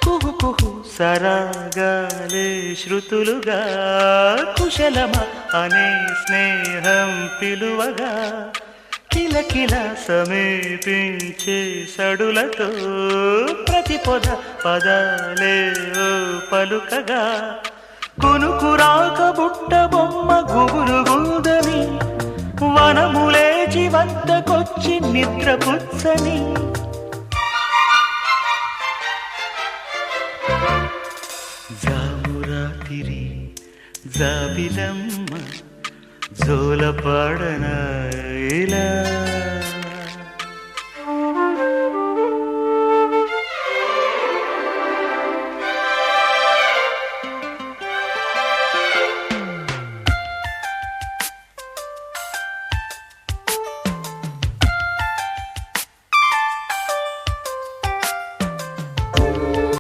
కుహు కుహు సరాగాలే శృతులుగా కుశలమ అనే స్నేహం పిలువగా కిలకిల సమీపించే సడులతో ప్రతి పొద పదాలే ఓ పలుకగా కునుకురాక బుట్ట బొమ్మ గుబురు గుందని వనములేచి వద్దకొచ్చి నిద్రపుచ్చని జామురాతిరి జాబిలమ్మ జోలపాడన ఇలా